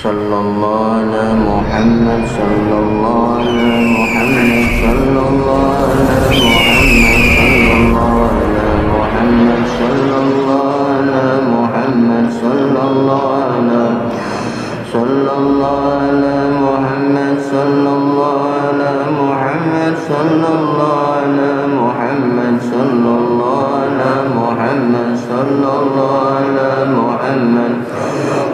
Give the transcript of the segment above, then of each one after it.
Sallallahu ala Muhammad, sallallahu ala Muhammad, sallallahu ala Muhammad, sallallahu ala Muhammad, sallallahu ala Muhammad, sallallahu ala Muhammad, sallallahu ala Muhammad, sallallahu ala Muhammad, sallallahu ala Muhammad, sallallahu ala Muhammad,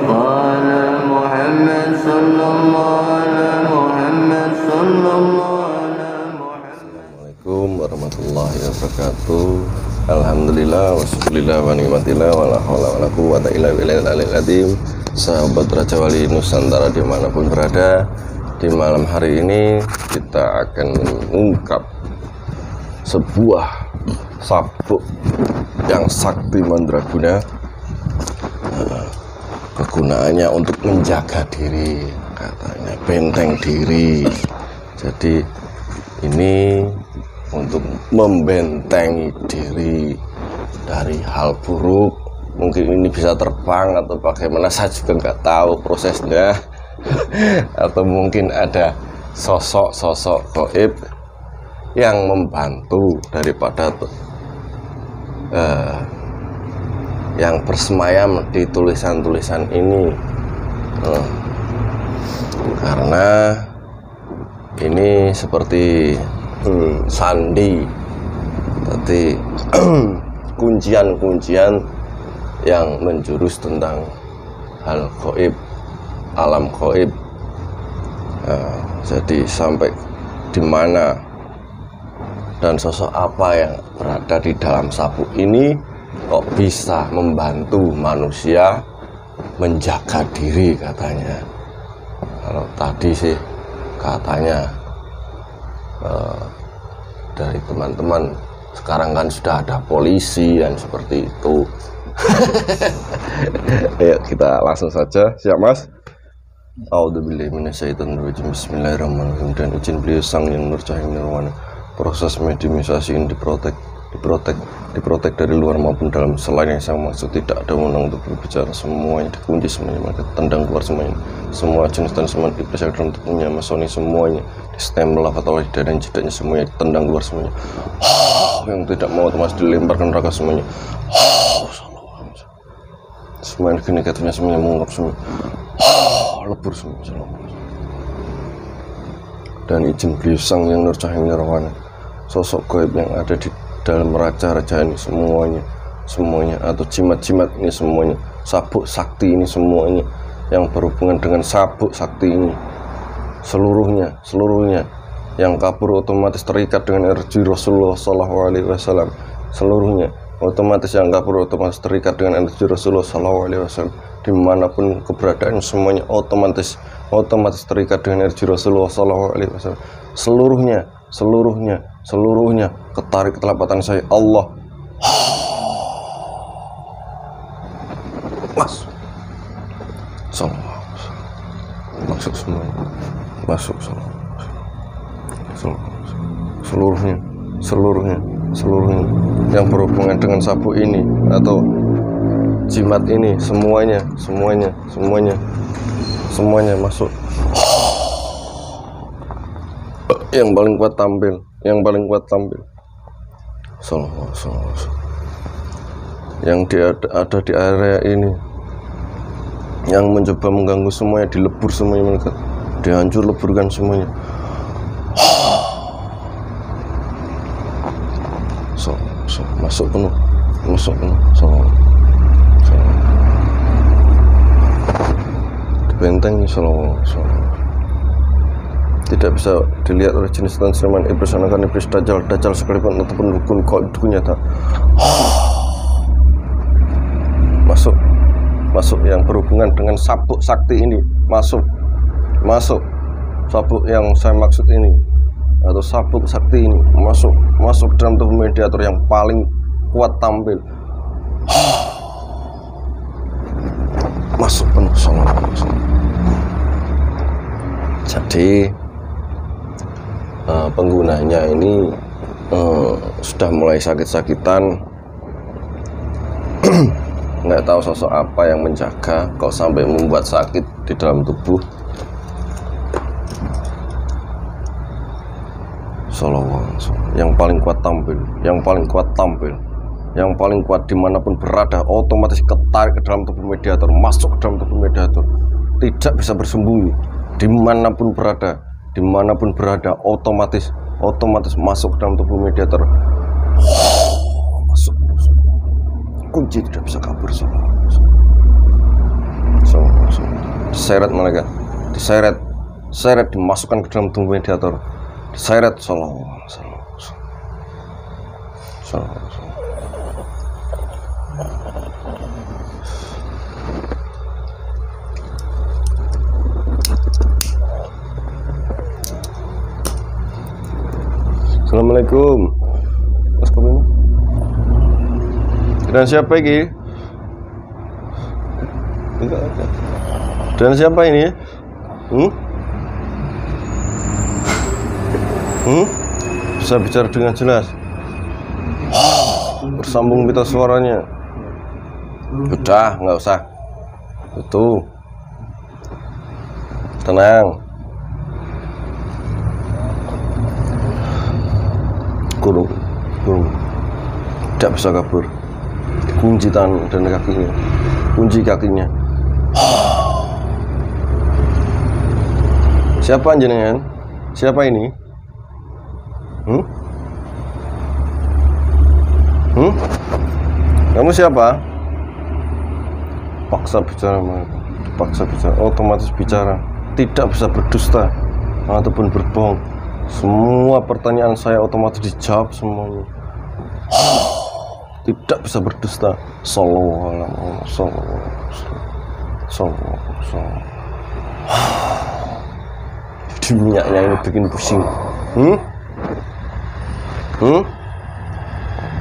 qala Muhammad, sallallahu ala Muhammad, sallallahu ala Muhammad. Assalamualaikum warahmatullahi wabarakatuh. Alhamdulillah wassalillah wa ni'matillah wa la haula wa la quwwata illa billahil aliyil azim. Sahabat Raja Wali Nusantara dimanapun berada, di malam hari ini kita akan mengungkap sebuah sabuk yang sakti mandraguna. Kegunaannya untuk menjaga diri, katanya benteng diri. Jadi ini untuk membentengi diri dari hal buruk. Mungkin ini bisa terbang atau bagaimana, saya juga nggak tahu prosesnya. Atau mungkin ada sosok-sosok gaib yang membantu daripada yang bersemayam di tulisan-tulisan ini. Karena ini seperti sandi, berarti kuncian-kuncian yang menjurus tentang hal gaib, alam gaib. Jadi sampai di mana dan sosok apa yang berada di dalam sabuk ini kok bisa membantu manusia menjaga diri, katanya. Kalau tadi sih katanya dari teman-teman, sekarang kan sudah ada polisi dan seperti itu. Ayo kita langsung saja, siap Mas? A'udzubillahi minasyaitonirrajim. Bismillahirrahmanirrahim. Dan izin beliau sang yang nur cahaya nirwana. Proses mediumisasi ini diprotek dari luar maupun dalam. Selain yang saya maksud, tidak ada wewenang untuk berbicara. Semuanya dikunci, semuanya mereka tendang keluar semuanya. Semua jenis dan semua iblis yang dalam tubuhnya masoni semuanya di stempel atau lidah dan jidatnya semuanya ditendang keluar semuanya. Yang tidak mau otomatis dilemparkan neraka semuanya. Semuanya negatifnya semuanya mengungkap semua. Lebur semua. Dan izin beliau sang yang nur cahaya nirwana, sosok gaib yang ada di dalam raja-raja ini semuanya atau jimat-jimat ini semuanya, sabuk sakti ini semuanya yang berhubungan dengan sabuk sakti ini, seluruhnya yang kabur otomatis terikat dengan energi Rasulullah SAW. Seluruhnya otomatis yang kabur otomatis terikat dengan energi Rasulullah SAW. Dimanapun keberadaan semuanya otomatis terikat dengan energi Rasulullah SAW. Seluruhnya ketarik telapatan saya, Allah. Masuk semuanya, masuk seluruhnya yang berhubungan dengan sabuk ini atau jimat ini, semuanya masuk. Yang paling kuat tampil. Yang ada di area ini, yang mencoba mengganggu semuanya, dilebur semuanya mereka, leburkan semuanya. Masuk penuh. Benteng tidak bisa dilihat oleh jenis dan semen iblis, anakan iblis, dajjal sekalipun ataupun dukun gaib nyata. Masuk yang berhubungan dengan sabuk sakti ini, masuk sabuk yang saya maksud ini atau sabuk sakti ini masuk dalam tubuh mediator yang paling kuat tampil. Masuk penuh. Jadi penggunanya ini sudah mulai sakit-sakitan. Nggak tahu sosok apa yang menjaga kok sampai membuat sakit di dalam tubuh. Sallallahu alaihi wasallam. Yang paling kuat tampil, yang paling kuat tampil, yang paling kuat dimanapun berada, otomatis ketarik ke dalam tubuh mediator, masuk ke dalam tubuh mediator, tidak bisa bersembunyi. Dimanapun berada, otomatis masuk ke dalam tubuh mediator. Masuk. Kunci tidak bisa kabur. Diseret malaikat, diseret dimasukkan ke dalam tubuh mediator, diseret. Sallallahu alaihi wasallam. Assalamualaikum. Mas kopi ini. Dan siapa ini? Dan siapa ini? Bisa bicara dengan jelas. Bersambung pita suaranya. Udah, nggak usah. Itu. Tenang. Kurung. Tidak bisa kabur. Kunci tangan dan kakinya. Kunci kakinya. Siapa jenengan? Siapa ini? Kamu siapa? Paksa bicara, otomatis bicara. Tidak bisa berdusta ataupun berbohong. Semua pertanyaan saya otomatis dijawab semuanya. Tidak bisa berdusta. Sallallahu alaihi wasallam. Minyaknya ini bikin pusing.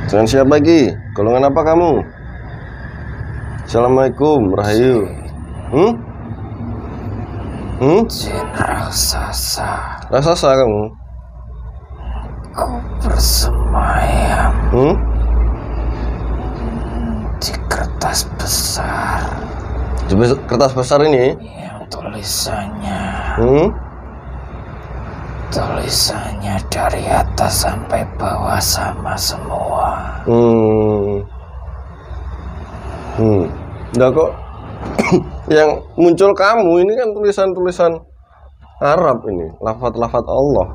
Dengan siapa lagi? Golongan apa kamu? Assalamualaikum, Rahayu. Jin raksasa. Raksasa kamu? Ku bersemayam di kertas besar. Di kertas besar ini? Yang tulisannya dari atas sampai bawah sama semua. Enggak kok. Yang muncul kamu ini kan tulisan-tulisan Arab ini, lafaz-lafaz Allah,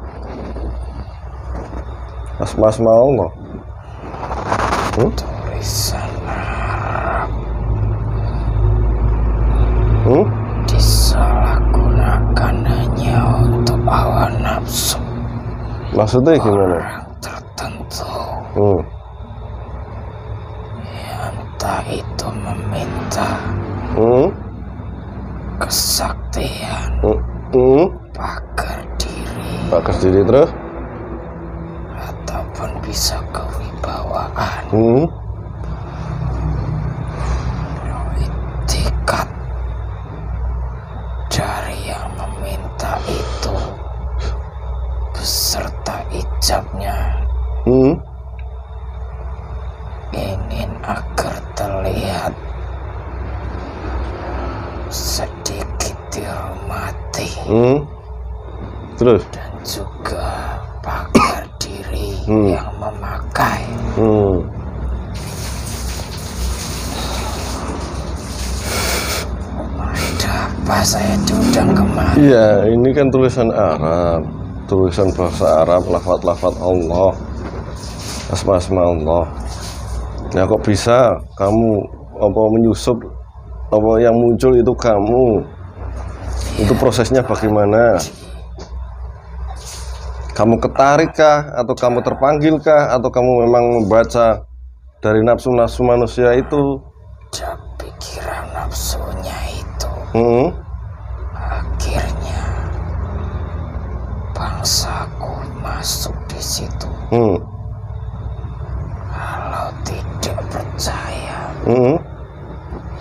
asma-asma Allah. Tulisan Arab disalahgunakan hanya untuk hawa nafsu. Maksudnya gimana? Orang tertentu. Entah itu meminta kesaktian, pagar diri terus, ataupun bisa kewibawaan, itikat dari yang meminta itu beserta ijabnya, ingin agar terlihat sedikit dihormati, terus, dan juga pagar diri yang memakai. Ada apa saya diundang kemari? Iya, ini kan tulisan Arab, tulisan bahasa Arab, lafaz-lafaz Allah, asma-asma Allah. Nah, kok bisa kamu menyusup yang muncul itu kamu? Itu prosesnya bagaimana? Kamu ketarikkah, atau kamu terpanggilkah, atau kamu memang membaca dari nafsu-nafsu manusia itu? Ada pikiran nafsunya itu. Akhirnya bangsaku masuk di situ. Kalau tidak percaya,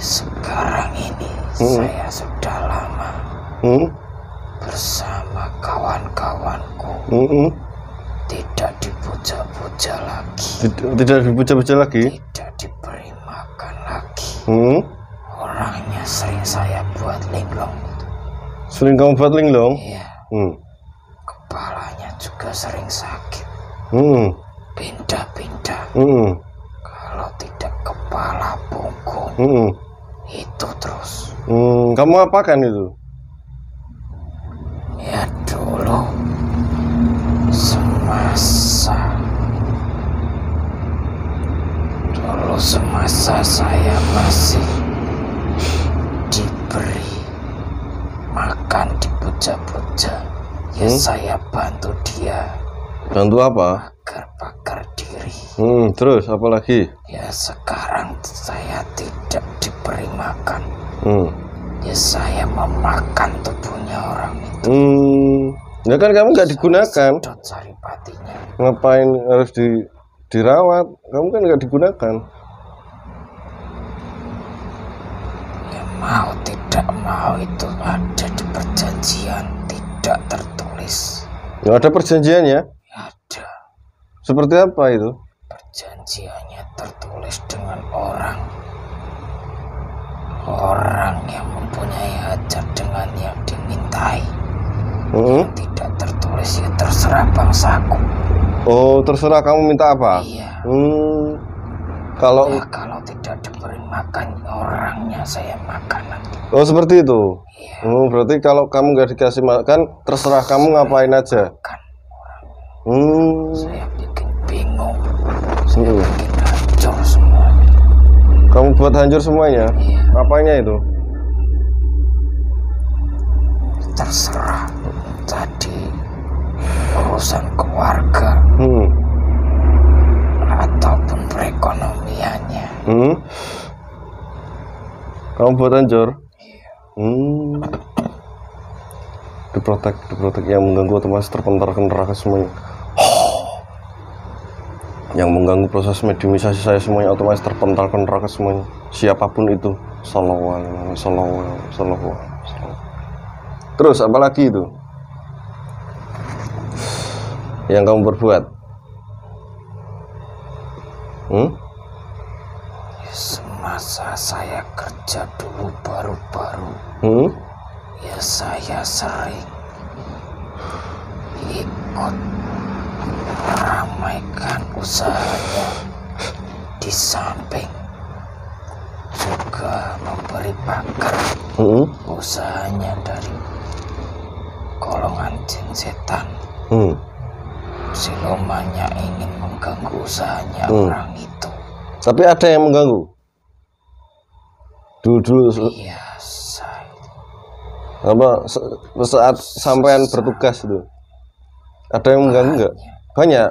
sekarang ini saya sudah lama bersama kawan-kawanku. Tidak dipuja-puja lagi. Tidak dipuja-puja lagi? Tidak diberi makan lagi. orangnya sering saya buat linglung. Sering kamu buat linglung? Iya. Kepalanya juga sering sakit. Pindah-pindah. Kalau tidak kepala punggung. Itu terus. Kamu apakan itu? Ya dulu semasa saya masih diberi makan di puja-puja, ya saya bantu dia. Bantu apa? Bakar diri. Terus apa lagi? Ya sekarang saya tidak diberi makan. Ya saya memakan tubuhnya orang itu. Ya kan kamu nggak digunakan. Sedot saripatinya. Ngapain harus dirawat? Kamu kan nggak digunakan. Ya mau tidak mau itu ada di perjanjian, tidak tertulis. Ya ada perjanjiannya? Ada. Seperti apa itu? Perjanjiannya tertulis dengan orang yang mempunyai hajat dengan yang dimintai. Yang tidak tertulis ya terserah bangsaku. Oh, terserah kamu minta apa? Iya. Kalau tidak diberi makan orangnya saya makan nanti. Oh seperti itu. Iya. Berarti kalau kamu nggak dikasih makan, terserah kamu ngapain aja. Makan orang. Saya bikin bingung. Saya bikin hancur semuanya. Kamu buat hancur semuanya? Iya. Apanya itu? Terserah. Tadi urusan keluarga ataupun perekonomiannya. Kamu buat hancur? Iya. Diprotek yang mengganggu otomatis terpental ke neraka semuanya. Yang mengganggu proses mediumisasi saya semuanya otomatis terpental ke neraka semuanya. Siapapun itu. Sallallahu. Terus apa lagi itu yang kamu berbuat? Semasa saya kerja dulu baru-baru, ya saya sering ikut meramaikan usahanya, di samping juga memberi pakar usahanya dari golongan jin setan. Silumannya ingin mengganggu usahanya orang itu. Tapi ada yang mengganggu? Dulu Iya, saya. Apa saat sampean bertugas itu? Ada yang mengganggu nggak? Banyak.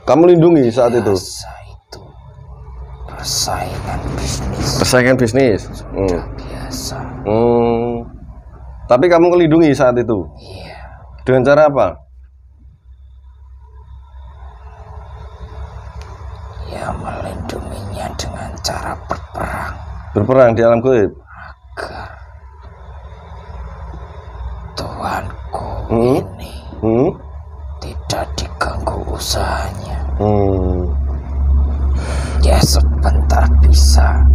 Kamu lindungi saat itu? Itu persaingan bisnis. Sudah biasa. Tapi kamu melindungi saat itu? Iya. Dengan cara apa? Ya melindunginya dengan cara berperang. Berperang di alam gaib? Agar Tuanku ini tidak diganggu usahanya. Ya sebentar bisa.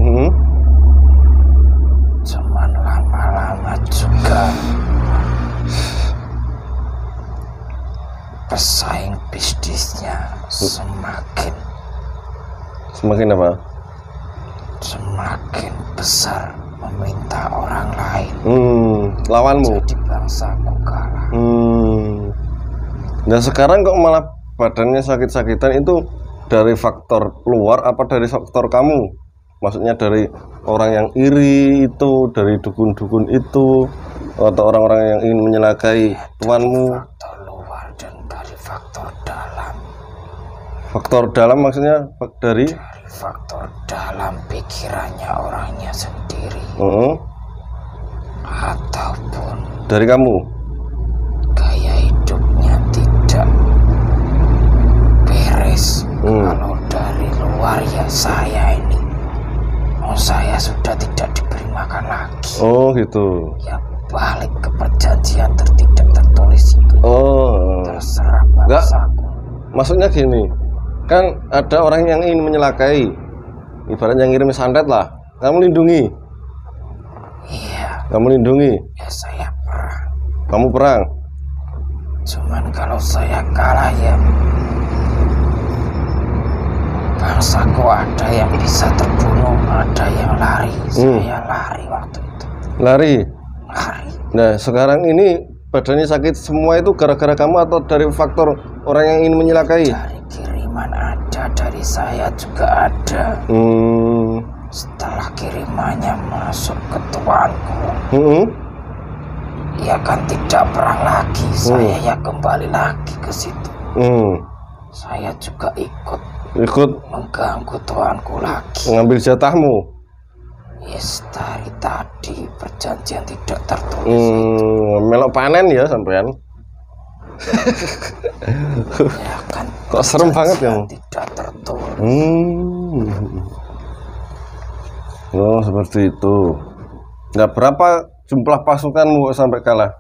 Cuman lama-lama juga pesaing bisnisnya semakin apa? Semakin besar meminta orang lain. Lawanmu? Jadi bangsaku kalah. Nah sekarang kok malah badannya sakit-sakitan, itu dari faktor luar apa dari faktor kamu? Maksudnya dari orang yang iri itu, dari dukun-dukun itu, atau orang-orang yang ingin menyelakai tuanmu? Faktor luar dan dari faktor dalam. Faktor dalam maksudnya dari faktor dalam pikirannya orangnya sendiri. Ataupun dari kamu? Gaya hidupnya tidak beres. Kalau dari luar ya saya ini. Saya sudah tidak diberi makan lagi. Oh gitu. Ya balik ke perjanjian tidak tertulis itu. Terserah bangsaku. Maksudnya gini, kan ada orang yang ingin menyelakai, ibaratnya ngirim santet lah. Kamu lindungi. Iya. Kamu lindungi. Ya saya perang. Kamu perang. Cuman kalau saya kalah ya bangsaku ada yang bisa terbunuh, ada yang lari. Saya lari waktu itu. Lari. Lari. Nah sekarang ini badannya sakit semua itu gara-gara kamu atau dari faktor orang yang ingin menyelakai? Dari kiriman ada, dari saya juga ada. Setelah kirimannya masuk ke tuanku, ia kan tidak perang lagi. Saya ya kembali lagi ke situ. Saya juga ikut mengganggu tuanku lagi. Mengambil jatahmu. Yes, dari tadi perjanjian tidak tertulis melok panen ya sampean. Ya kan. Kok serem banget ya? Tidak tertulis. Oh seperti itu. Nah berapa jumlah pasukanmu sampai kalah?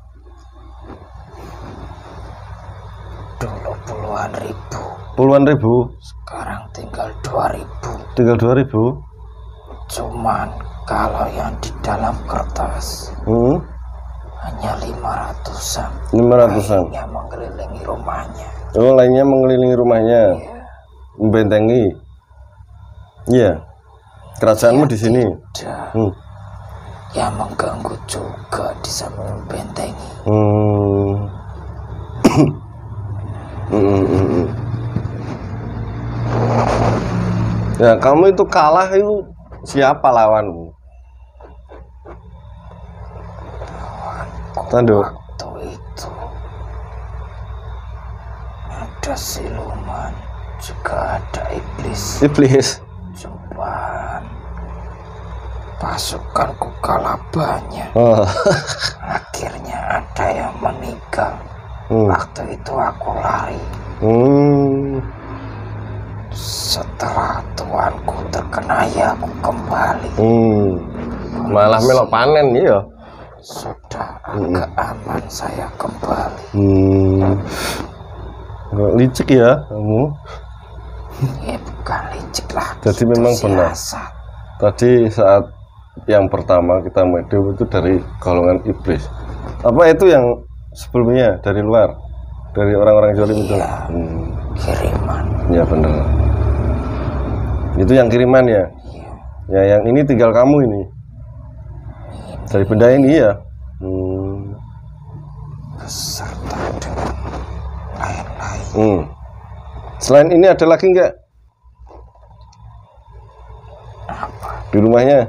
Dulu puluhan ribu. Puluhan ribu. Sekarang tinggal 2.000. Tinggal 2.000. Cuman kalau yang di dalam kertas hanya 500-an. 500-an. Lainnya mengelilingi rumahnya. Oh lainnya mengelilingi rumahnya. Membentengi. Iya. Kerajaanmu di sini. Yang mengganggu juga di samping membentengi. Ya kamu itu kalah itu siapa lawanmu? Tanduk. Waktu itu ada siluman, juga ada iblis. Iblis. Cuman pasukanku kalah banyak. Akhirnya ada yang meninggal. Waktu itu aku lari. Setelah tuanku terkena ya aku kembali. Malah melok panen ya. Sudah agak aman saya kembali. Licik ya kamu. Ya bukan licik lah. Jadi memang benar. Tadi saat yang pertama kita medium itu dari golongan iblis. Apa itu yang sebelumnya dari luar? Dari orang-orang zalim itu? Kiriman. Ya benar. Itu yang kiriman ya? Iya. Ya yang ini tinggal kamu ini. Dari benda ini ya? Beserta dengan lain-lain. Selain ini ada lagi enggak? Apa? Di rumahnya?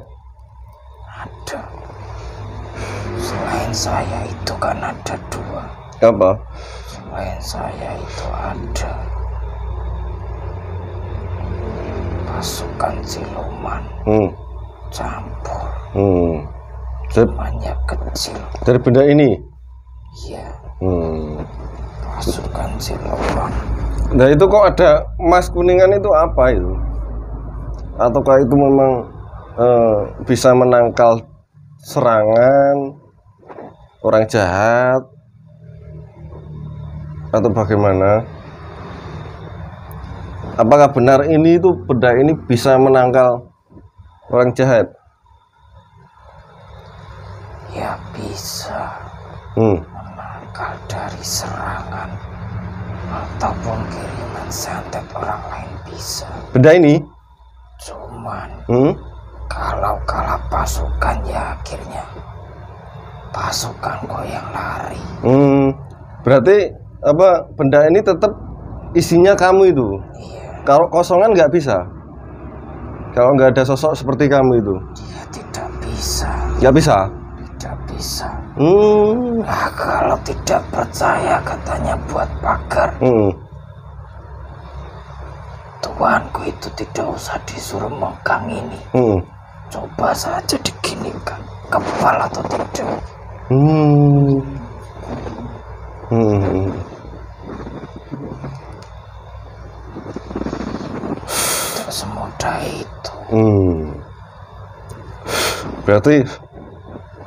Ada. Selain saya itu kan ada 2. Apa? Selain saya itu ada pasukan siluman campur. Rumahnya kecil. Dari benda ini? Iya. Pasukan siluman. Nah itu kok ada emas kuningan itu apa itu? Ataukah itu memang bisa menangkal serangan orang jahat atau bagaimana? Apakah benar ini itu benda ini bisa menangkal orang jahat? Ya bisa menangkal dari serangan ataupun kiriman santet orang lain bisa. Benda ini? Cuman kalau kalah pasukan ya akhirnya pasukanku yang lari. Berarti apa benda ini tetap isinya kamu itu? Iya. Kalau kosongan nggak bisa. Kalau nggak ada sosok seperti kamu itu? Dia tidak bisa. Nggak bisa. Tidak bisa. Nah, kalau tidak percaya katanya buat pagar. Tuanku itu tidak usah disuruh megang ini. Coba saja diginikan, kebal atau tidak. Tidak semudah itu. Berarti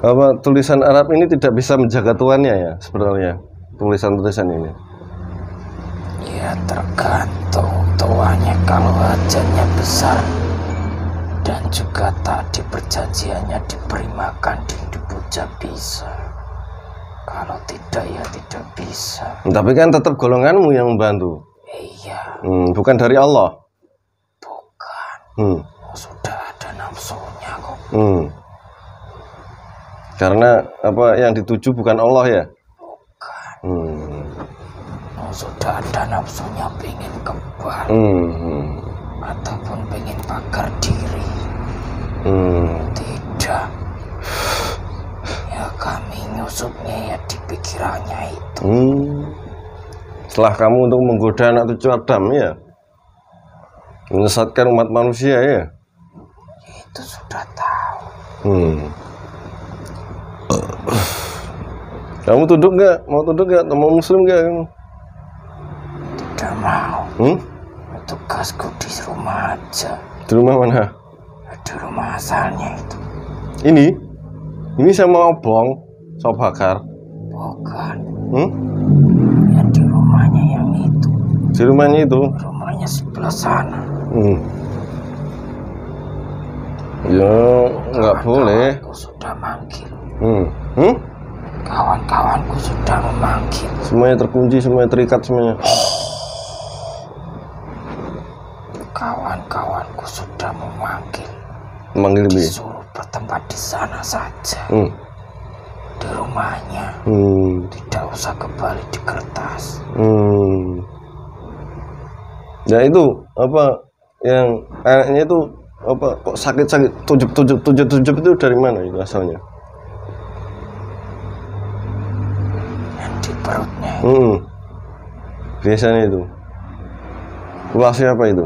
apa tulisan Arab ini tidak bisa menjaga tuannya ya sebenarnya, tulisan-tulisan ini? Ya tergantung tuannya. Kalau hajatnya besar Dan juga tadi perjanjiannya diberi makan di Indobuja bisa. Kalau tidak ya tidak bisa. Tapi kan tetap golonganmu yang membantu. Iya. Bukan dari Allah. Bukan. Sudah ada nafsunya kok. Karena apa yang dituju bukan Allah ya? Bukan. Sudah ada nafsunya pengen kebal. Ataupun pengen bakar diri. Tidak. Ya kami nyusupnya ya di pikirannya itu. Setelah kamu untuk menggoda anak cucu Adam ya, menyesatkan umat manusia ya, itu sudah tahu. Kamu tunduk nggak? Mau tunduk nggak? Mau muslim nggak kamu? Tidak mau. Tugasku di rumah aja. Di rumah mana? Di rumah asalnya itu. Ini sama obong, sop bakar. Bukan. Ya di rumahnya yang itu. Di rumahnya itu? Rumahnya sebelah sana. Ya nggak boleh. Kawanku sudah manggil. Kawan-kawanku sudah memanggil. Semuanya terkunci, semuanya terikat semuanya. Kawan-kawanku sudah memanggil. Memanggil lebih. Disuruh bertempat di sana saja. Di rumahnya. Tidak usah kembali di kertas. Ya itu apa yang anaknya itu apa kok sakit-sakit tujup itu dari mana itu asalnya? Yang di perutnya. Biasanya itu. Ulah siapa itu?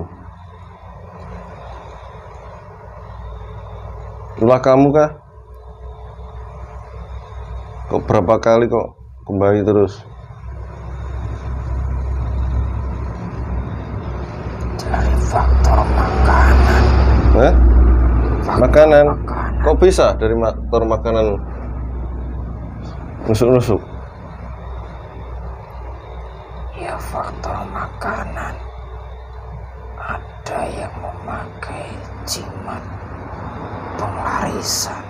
Ulah kamu kah? Kok berapa kali kok kembali terus? Dari faktor makanan. Makanan. Kok bisa dari faktor makanan nusuk-nusuk? Ya faktor makanan. Ada yang memakai jimat penglarisan.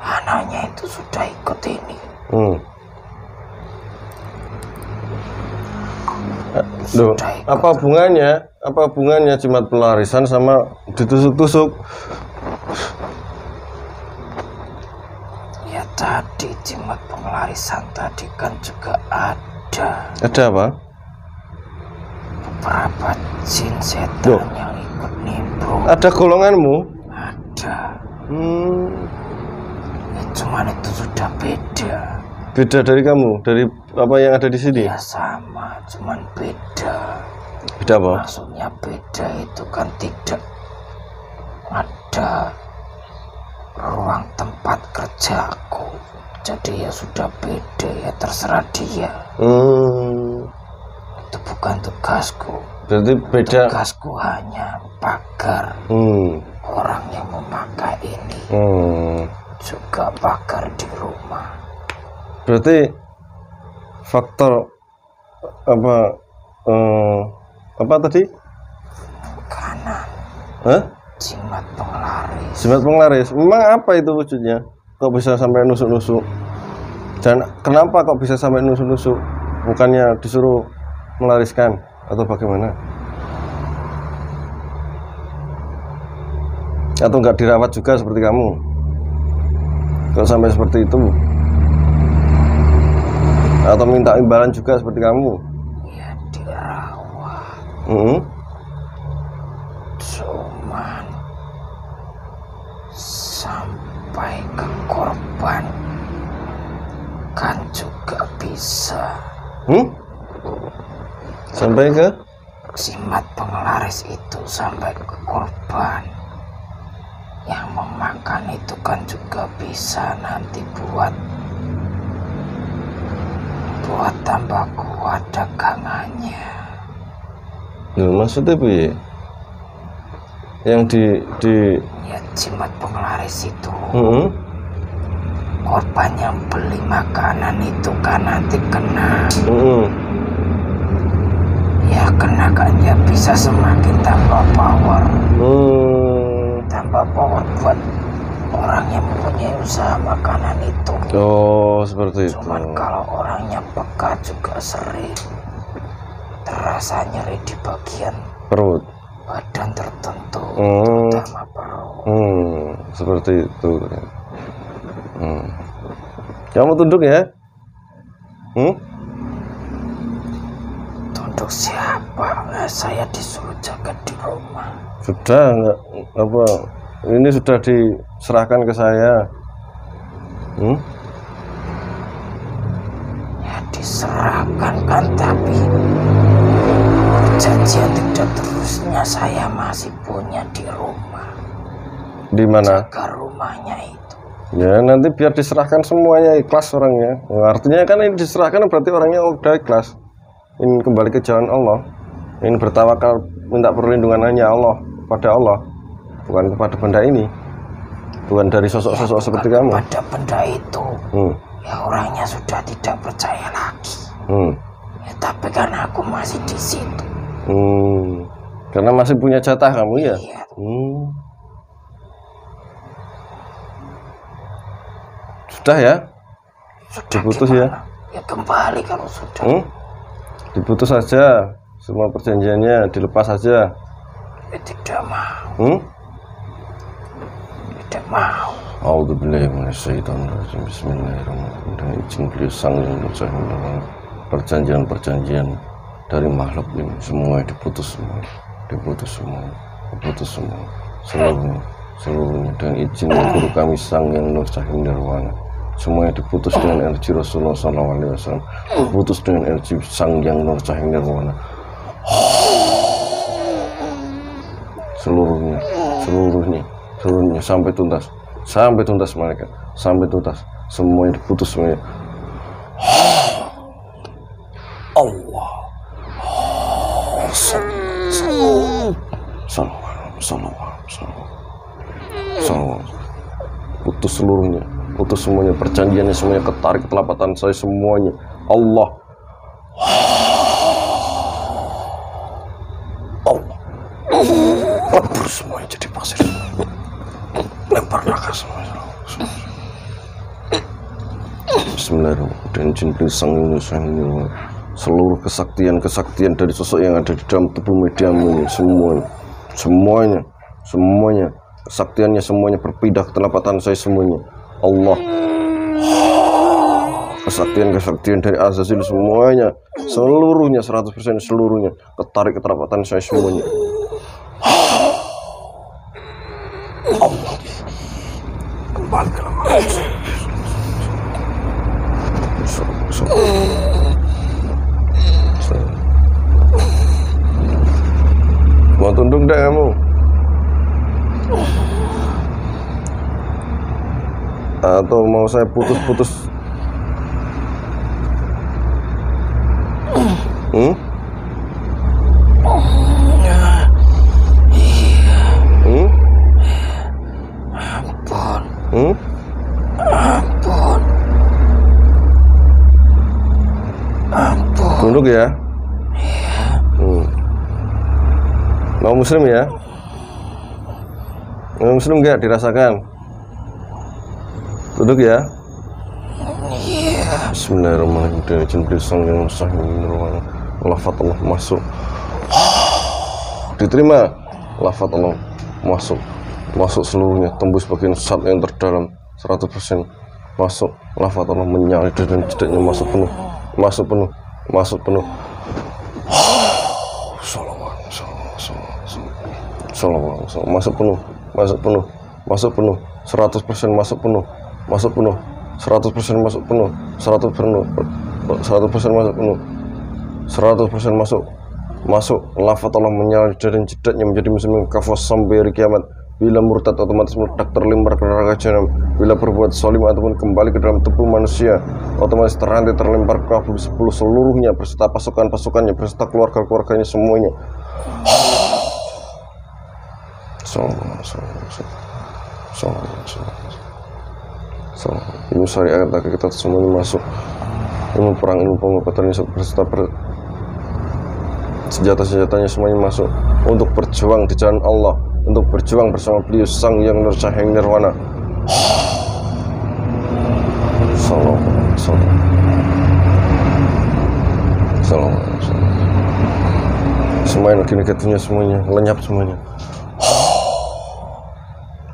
Anaknya itu sudah ikut ini. Loh, apa hubungannya jimat pelarisan sama ditusuk-tusuk? Ya tadi jimat penglarisan tadi kan juga ada. Ada apa? Beberapa jin setan yang ikut nimbrung. Ada golonganmu? Ada. Ya, cuman itu sudah beda. Beda dari kamu, dari apa yang ada di sini? Ya sama, cuman beda. Beda apa? Maksudnya beda itu kan tidak ada ruang tempat kerjaku. Jadi ya sudah beda, ya terserah dia. Itu bukan tugasku. Berarti beda. Tugasku hanya pagar orang yang memakai ini. Juga pagar di rumah. Berarti faktor apa tadi? Kanan. Jimat penglaris. Jimat penglaris. Memang apa itu wujudnya? Kok bisa sampai nusuk-nusuk? Dan kenapa kok bisa sampai nusuk-nusuk? Bukannya disuruh melariskan atau bagaimana? Atau nggak dirawat juga seperti kamu? Kok sampai seperti itu? Atau minta imbalan juga seperti kamu? Ya dirawat. Cuman sampai ke korban kan juga bisa. Sampai ke? Jimat penglaris itu sampai ke korban. Yang memakan itu kan juga bisa nanti buat tambah kuat dagangannya. Maksudnya Bu? Yang di Ya jimat penglaris itu. Korban yang beli makanan itu kan nanti kena. Ya kena kan ya bisa semakin tambah power. menambah power buat orang yang mempunyai usaha makanan itu. Oh, seperti itu. Cuman kalau orangnya peka juga sering terasa nyeri di bagian perut, badan tertentu, terutama perut. Seperti itu. Kamu tunduk ya? Tunduk siapa? Saya disuruh jaga di rumah. Sudah enggak apa? Ini sudah diserahkan ke saya. Ya diserahkan kan, tapi perjanjian tidak terusnya saya masih punya di rumah. Di mana? Jaga rumahnya itu. Ya nanti biar diserahkan semuanya, ikhlas orangnya. Artinya kan ini diserahkan berarti orangnya udah ikhlas. Ini kembali ke jalan Allah. Ini bertawakal, minta perlindungan hanya Allah, pada Allah, bukan kepada benda ini, bukan dari sosok-sosok seperti kamu. Pada benda itu, ya orangnya sudah tidak percaya lagi. Ya tapi kan aku masih di situ. Karena masih punya jatah kamu ya. Iya. Sudah ya? Sudah Diputus gimana? ya? Ya kembali kalau sudah. Diputus saja, semua perjanjiannya dilepas saja. Ya tidak mau. Tidak mau. A'udzubillahi minasyaitonirrajim. Bismillahirrahmanirrahim. Dengan izin beliau sang yang berjaya, perjanjian-perjanjian dari makhluk ini semua diputus semua, seluruhnya dengan izin guru kami sang yang nur cahaya nirwana. Semuanya diputus dengan energi Rasulullah SAW, diputus dengan energi sang yang nur cahaya nirwana. Seluruhnya sampai tuntas mereka, sampai tuntas, semuanya diputus semuanya. Allah, putus seluruhnya, putus semuanya, perjanjiannya semuanya ketarik ke telapak tangan saya semuanya. Allah, lebur semuanya jadi pasir, lempar neraka semuanya. Bismillahirrahmanirrahim. Dan jin sang ini seluruh kesaktian dari sosok yang ada di dalam tubuh mediamu ini semuanya kesaktiannya semuanya berpindah ke telapak tangan saya semuanya. Allah, kesaktian dari Azazil semuanya, seluruhnya 100% seluruhnya ketarik ke telapak tangan saya semuanya. Allah, kembali ke lemah. Mau tunduk dah kamu? Atau mau saya putus-putus? Ampun. Tunduk ya? Mau muslim ya? Mau muslim enggak dirasakan? Tunduk ya? Bismillahirrahmanirrahim. Jin pisang yang sahih nirwana. Lafaz Allah masuk. Diterima. Lafaz Allah masuk seluruhnya, tembus bagian zat yang terdalam 100%. Masuk. Lafaz Allah menyalir dan jedaknya masuk penuh. Masuk penuh. Masuk penuh, 100% masuk penuh, 100% masuk penuh, 100% masuk. Lafaz Allah menyalir dan jedaknya menjadi muslim kafas sampai hari kiamat. Bila murtad otomatis meledak terlempar ke neraka jahanam. Bila berbuat zalim ataupun kembali ke dalam tubuh manusia, otomatis terhenti terlempar ke kabul 10 seluruhnya beserta pasukannya beserta keluarga-keluarganya semuanya. Ilmu syariat kita semuanya masuk. Ilmu perang, ilmu pengobatan beserta senjata-senjatanya semuanya masuk. untuk berjuang di jalan Allah, untuk berjuang bersama beliau Sang Yang Nur Cahaya Nirwana. Semuanya negatifnya semuanya lenyap semuanya.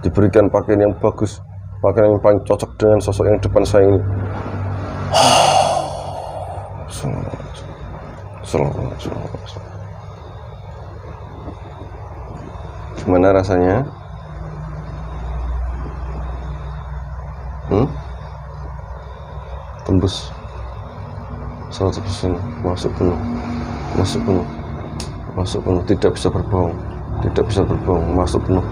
Diberikan pakaian yang bagus, pakaian yang paling cocok dengan sosok yang depan saya ini. Gimana rasanya? Tembus 100%, masuk penuh, tidak bisa berbohong, masuk penuh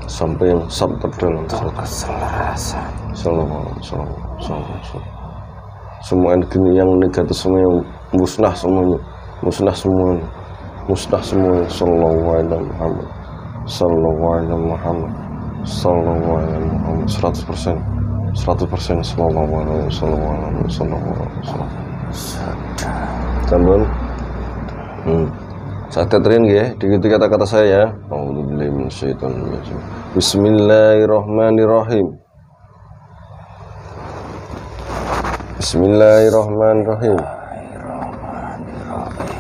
sampai yang sab terdalam. Semua energi yang negatif semuanya musnah semuanya. Sallallahu alaihi Muhammad, 100% sallallahu alaihi wasallam. Sampun. Saya terin nggih, diikuti kata-kata saya ya. A'udzubillahi minasyaitonir rajim. Bismillahirrahmanirrahim.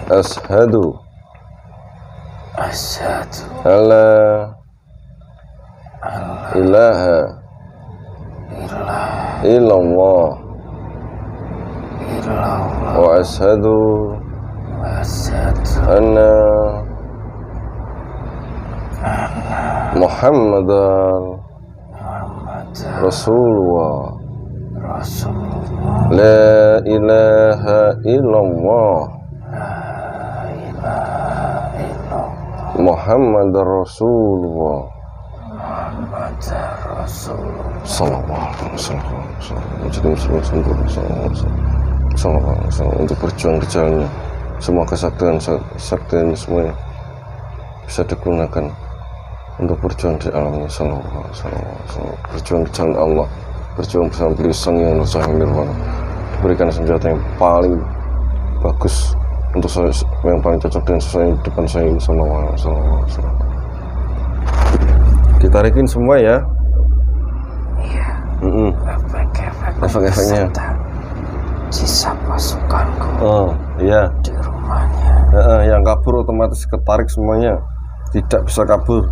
Ashhadu alla ilaha illallah wa ashhadu anna Muhammadar Rasulullah. La ilaha illallah Muhammadar Rasulullah. Untuk berjuang di jalannya, semua kesaktian semuanya bisa digunakan untuk berjuang di alamnya. Berjuang di jalan Allah, berjuang bersama beliau Sang Yang Nur Cahaya Nirwana. Diberikan senjata yang paling bagus untuk saya, yang paling cocok dengan sesuai di depan saya ini. Kita tarikin semua ya. Iya. Efek-efeknya. Sisa pasukanku. Iya. Di rumahnya. Yang kabur otomatis ketarik semuanya. Tidak bisa kabur.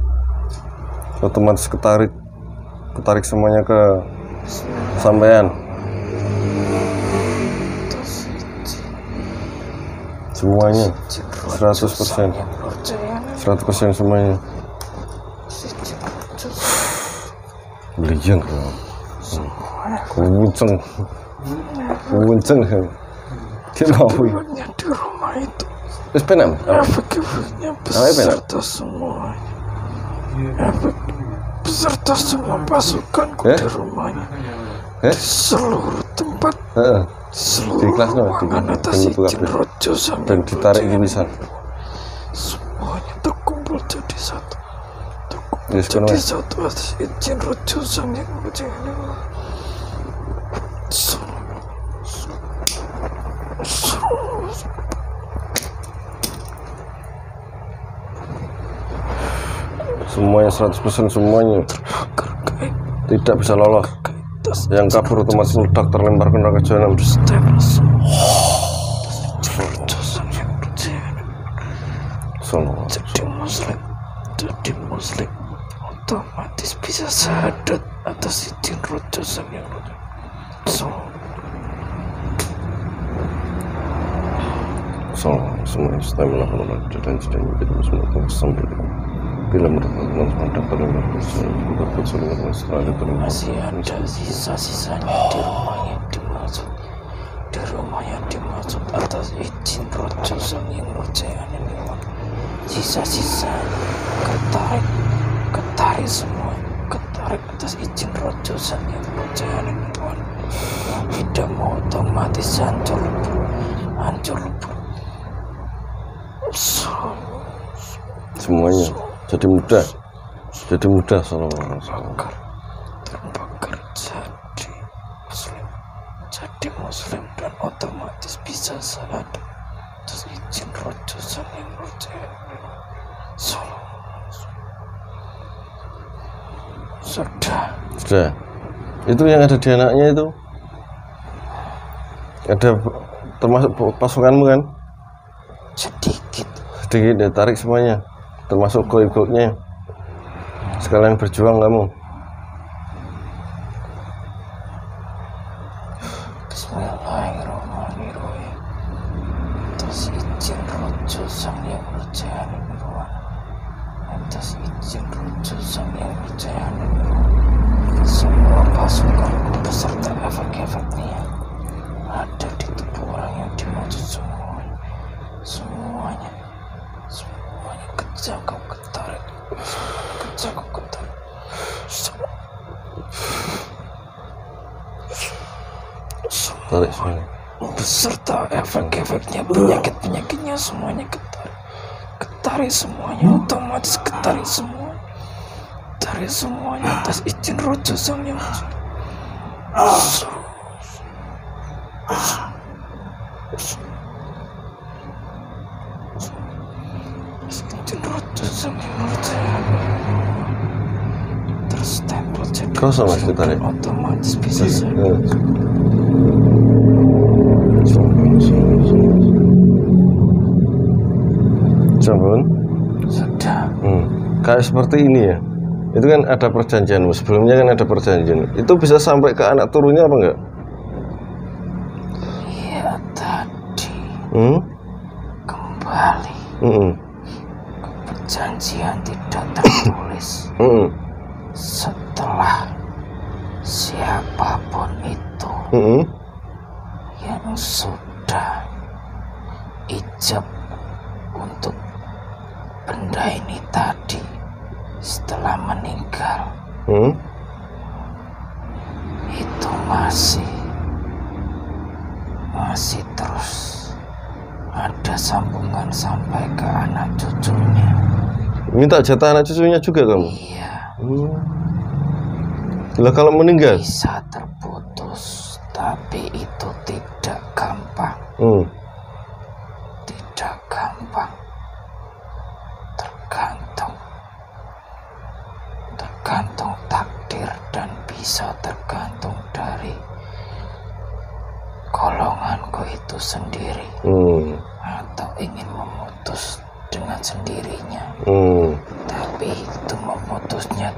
Otomatis ketarik semuanya ke sampean. Semuanya 100% semuanya. Belian kunceng dia mau di rumah itu. Terus penam? Efek-efeknya beserta semuanya. Beserta semua pasukanku di rumahnya. Seluruh tempat. Seluruh ruangan atas izin Rojo Sang dan ditarik bisa. Semuanya terkumpul jadi satu. Jadi satu atas izin Rojo Sang Yang Rojo. Semuanya 100% semuanya tidak bisa lolos. Yang kabur otomatis meledak, terlempar ke neraka jahanam. Jadi muslim otomatis bisa syahadat atas izin Rojo Sang Yang Rojo. Semuanya setelah melakukan dan tidak menjadi muslim sampai bila mendapat masih ada sisa-sisanya di rumah yang dimaksud atas izin Rojo Sang Yang Rojo. Sisa-sisanya ketarik semua, ketarik atas izin Rojo Sang Yang Rojo. Tidak mau otomatis hancur lebur. Semuanya jadi mudah sallallahu terbakar jadi muslim dan otomatis bisa syahadat atas izin izin rojo sanging rojo sudah. Itu yang ada di anaknya itu ada termasuk pasukanmu kan? Sedikit Ya, tarik semuanya termasuk goib-goibnya sekalian berjuang kamu. Bismillahirrahmanirrahim. Atas izin rojo sang yang percaya nirwana. Atas izin rojo sang yang percaya nirwana. Semua pasukanku beserta efek-efeknya ada di tubuh orang yang dimaksud semuanya kejang kau ketarik, kejang kau ketarik. Tarik semuanya Beserta efek-efeknya, penyakit-penyakitnya semuanya ketarik semuanya, otomatis ketarik semuanya. Tarik semuanya atas izin rojo sang yang izin rojo sang yang terstempel jadi kosong mas ditarik otomatis bisa Sampun sudah. Kayak seperti ini ya. Itu kan ada perjanjian, sebelumnya kan ada perjanjian. Itu bisa sampai ke anak turunnya apa enggak? Iya tadi kembali ke perjanjian tidak tertulis. Setelah siapapun itu yang sudah ijab untuk benda ini tadi setelah meninggal itu masih terus ada sambungan sampai ke anak cucunya. Minta jatah anak cucunya juga kamu? Iya. Lah kalau meninggal bisa terputus, tapi itu tidak gampang. Tidak gampang. Tergantung takdir dan bisa tergantung dari golonganku itu sendiri atau ingin memutus dengan sendirinya. Tapi itu memutusnya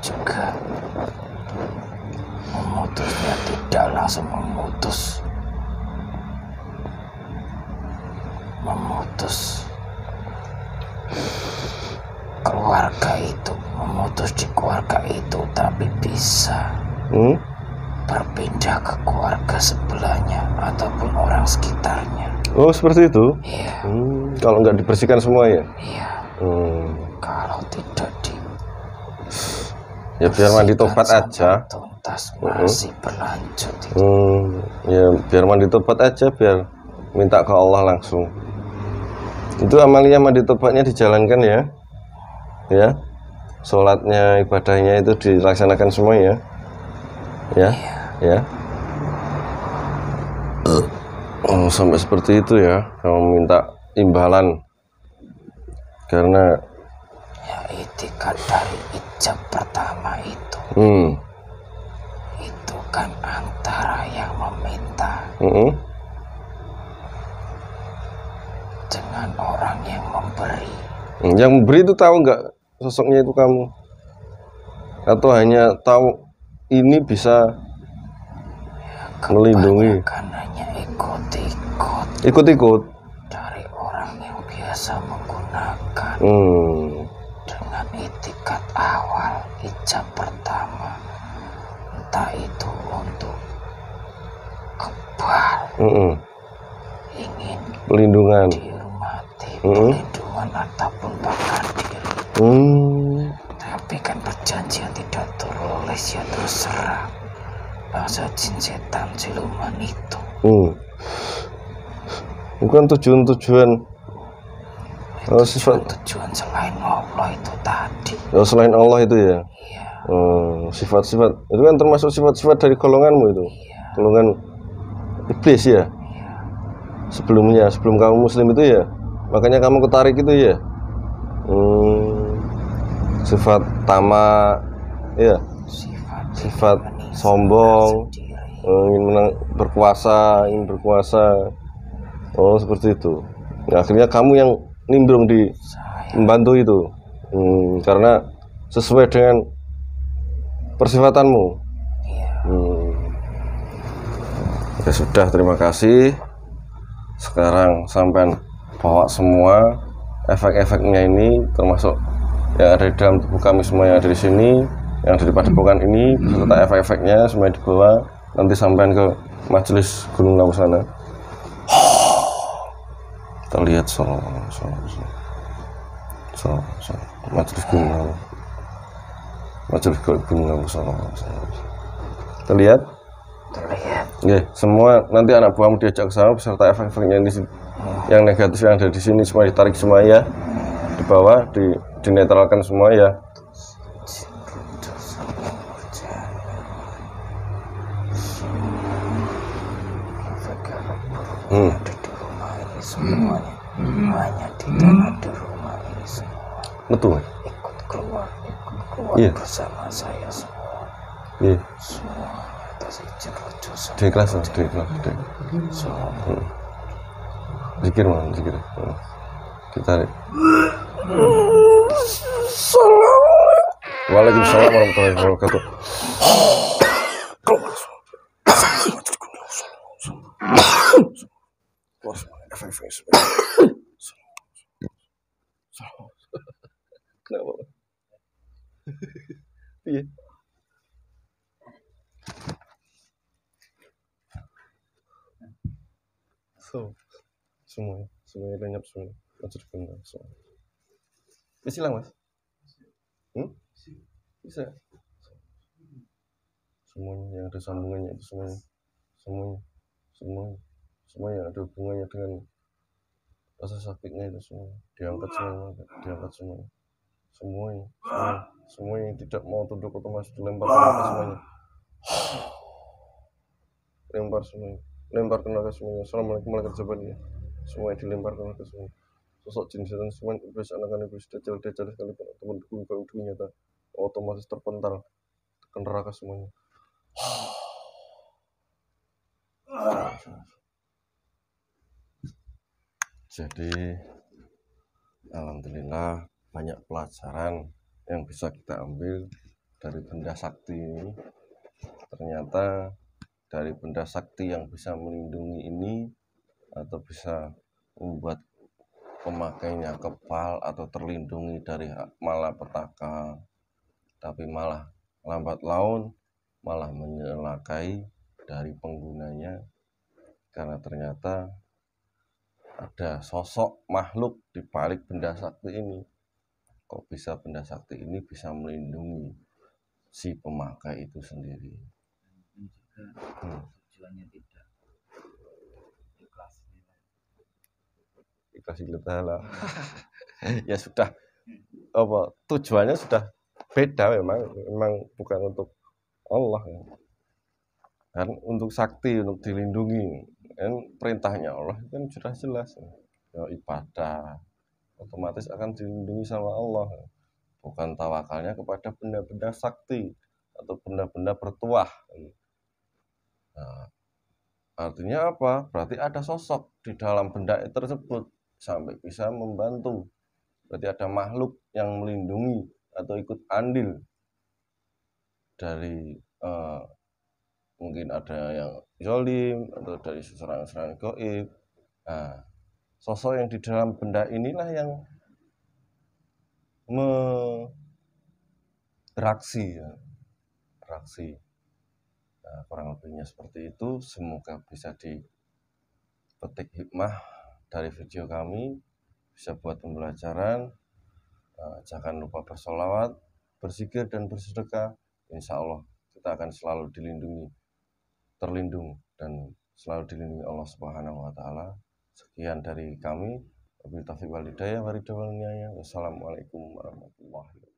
tidak langsung memutus keluarga itu, memutus di keluarga itu, tapi bisa berpindah ke keluarga sebelahnya ataupun orang sekitarnya. Oh seperti itu? Iya. Kalau nggak dibersihkan semua ya? Iya. Kalau tidak ya biar mandi tobat aja. Tuntas masih berlanjut itu. Ya biar mandi tobat aja, biar minta ke Allah langsung. Itu amalia mandi tobatnya dijalankan ya. Ya, sholatnya, ibadahnya itu dilaksanakan semua ya. Ya. Sampai seperti itu ya, kamu minta imbalan karena ya itikat dari ijab pertama itu. Itu kan antara yang meminta dengan orang yang memberi. Yang memberi itu tahu nggak sosoknya itu kamu? Atau hanya tahu ini bisa melindungi? Kan hanya ikut-ikut dari orang yang biasa menggunakan dengan itikat awal ijab pertama, entah itu untuk kebal, ingin pelindungan, dihormati, pelindungan ataupun bahkan diri. Tapi kan perjanjian tidak tertulis, ya terserah bangsa jin setan siluman itu. Bukan tujuan sifat tujuan selain Allah itu tadi. Selain Allah itu ya. Iya. Sifat-sifat itu kan termasuk sifat-sifat dari golonganmu itu. Iya. Golongan iblis ya. Iya. Sebelum kamu muslim itu ya. Makanya kamu ketarik itu ya. Sifat tamak, ya, sifat sombong, ingin berkuasa, ingin berkuasa. Oh, seperti itu. Nah, akhirnya kamu yang nimbrung di membantu itu, karena sesuai dengan persifatanmu. Ya sudah, terima kasih. Sekarang sampai bawa semua efek-efeknya ini, termasuk yang ada di dalam tubuh kami semua yang ada di sini, yang ada di padepokan ini, beserta efek-efeknya semuanya dibawa nanti sampai ke majelis Gunung Lawu sana. Kita lihat majelis Gunung Lawu, majelis Gunung Lawu kita lihat. Ya, semua nanti anak buahmu diajak ke sana beserta efek-efeknya yang negatif yang ada di sini semua ditarik semua ya, dibawa, dinetralkan semua ya. Ada di rumah ini semuanya, hanya di tanah di rumah ini semua. Betul. Ikut keluar Iya. bersama saya semua. Iya. Semuanya atas izin Rojo Sang Di kelas, di Rojo. kelas, di. Semua. Zikir man, zikir. Kita. Waalaikumsalam warahmatullahi wabarakatuh. Kenapa? Iya. Semuanya lenyap semua. Macet benar semua. Bisa lah mas? Bisa. Semuanya yang ada sambungannya itu semuanya yang ada hubungannya dengan rasa sakitnya itu semua diangkat semua yang tidak mau tunduk otomatis dilempar ke neraka semuanya. Lempar ke neraka semuanya. Assalamualaikum warahmatullahi wabarakatuh. Semuanya dilempar ke neraka semuanya. Sosok jin setan semua, iblis, anak-anak iblis, dajjal sekalipun teman dukung nyata otomatis terpental ke neraka semuanya. Jadi alhamdulillah banyak pelajaran yang bisa kita ambil dari benda sakti ini. Ternyata dari benda sakti yang bisa melindungi ini atau bisa membuat pemakainya kebal atau terlindungi dari malapetaka, tapi malah lambat laun malah menyelakai dari penggunanya, karena ternyata ada sosok makhluk di balik benda sakti ini. Kok bisa benda sakti ini bisa melindungi si pemakai itu sendiri? Tujuannya tidak ikhlas lah. Ya sudah, apa tujuannya sudah beda, memang bukan untuk Allah ya. Kan untuk sakti, untuk dilindungi, kan perintahnya Allah kan sudah jelas ya, ibadah otomatis akan dilindungi sama Allah, bukan tawakalnya kepada benda-benda sakti atau benda-benda bertuah. Nah, artinya apa? Berarti ada sosok di dalam benda tersebut sampai bisa membantu. Berarti ada makhluk yang melindungi atau ikut andil dari mungkin ada yang zalim atau dari serangan-serangan gaib. Nah, sosok yang di dalam benda inilah yang beraksi ya. Nah, kurang lebihnya seperti itu. Semoga bisa dipetik hikmah dari video kami, bisa buat pembelajaran. Jangan lupa bersolawat, berzikir dan bersedekah. Insya Allah kita akan selalu terlindung dan selalu dilindungi Allah Subhanahu wa taala. Sekian dari kami. Wabillahi taufiq wal hidayah. Wassalamualaikum warahmatullahi wabarakatuh.